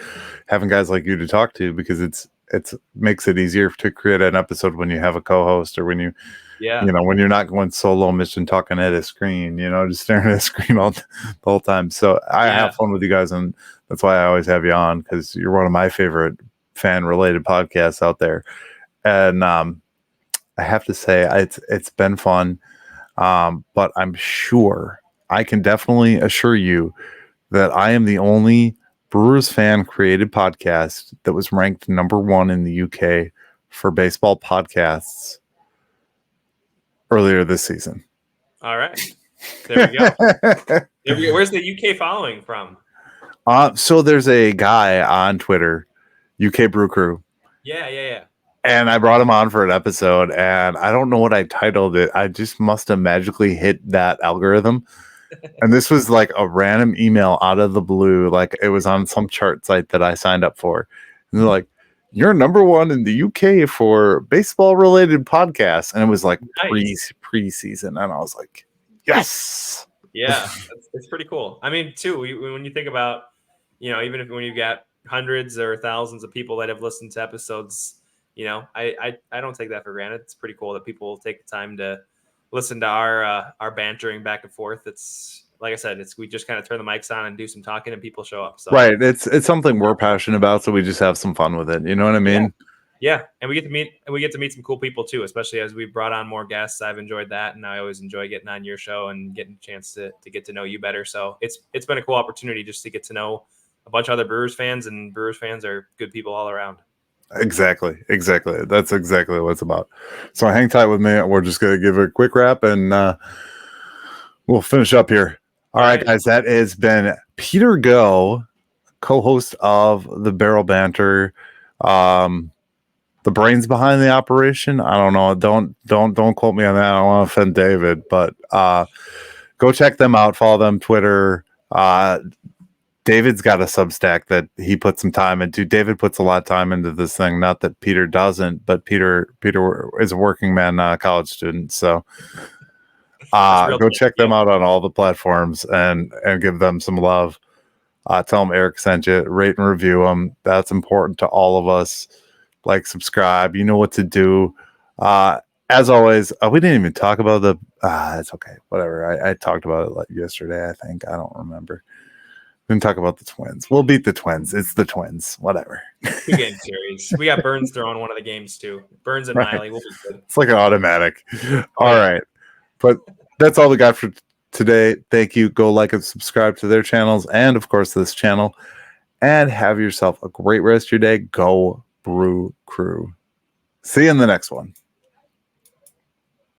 S1: having guys like you to talk to, because it's makes it easier to create an episode when you have a co-host, or when you know, when you're not going solo mission talking at a screen, you know, just staring at a screen the whole time. So I have fun with you guys, and that's why I always have you on, because you're one of my favorite fan related podcasts out there. And I have to say it's been fun. But I'm sure, I can definitely assure you that I am the only Brewers fan created podcast that was ranked #1 in the UK for baseball podcasts earlier this season.
S2: All right. There we go. Where's the UK following from?
S1: So there's a guy on Twitter, UK Brew Crew.
S2: Yeah.
S1: And I brought him on for an episode, and I don't know what I titled it. I just must have magically hit that algorithm. And this was like a random email out of the blue. Like, it was on some chart site that I signed up for. And they're like, "You're #1 in the UK for baseball related podcasts." And it was like preseason. And I was like, yes.
S2: Yeah, it's pretty cool. I mean, too, when you think about, you know, even when you've got hundreds or thousands of people that have listened to episodes, you know, I don't take that for granted. It's pretty cool that people take the time to listen to our bantering back and forth. It's, like I said, we just kind of turn the mics on and do some talking, and people show up. So
S1: right, it's something we're passionate about, so we just have some fun with it. You know what I mean?
S2: Yeah, and we get to meet some cool people too, especially as we brought on more guests. I've enjoyed that, and I always enjoy getting on your show and getting a chance to get to know you better. So it's been a cool opportunity just to get to know a bunch of other Brewers fans, and Brewers fans are good people all around.
S1: Exactly. That's exactly what it's about. So hang tight with me. We're just going to give it a quick wrap, and we'll finish up here. All right, guys, that has been Peter Go, co-host of the Barrel Banter, the brains behind the operation. I don't know. Don't quote me on that. I don't want to offend David, but go check them out. Follow them Twitter. David's got a Substack that he put some time into. David puts a lot of time into this thing. Not that Peter doesn't, but Peter is a working man, not a college student. So go check them out on all the platforms and give them some love. Tell them Eric sent you. Rate and review them. That's important to all of us. Like, subscribe. You know what to do. As always, we didn't even talk about the. It's okay. Whatever. I talked about it like yesterday, I think. I don't remember. We didn't talk about the Twins. We'll beat the Twins. It's the Twins. Whatever.
S2: 2-game series. We got Burns throwing one of the games too. Burns and Miley. We'll be good.
S1: It's like an automatic. All right. But that's all we got for today. Thank you. Go like and subscribe to their channels, and of course this channel. And have yourself a great rest of your day. Go Brew Crew. See you in the next one.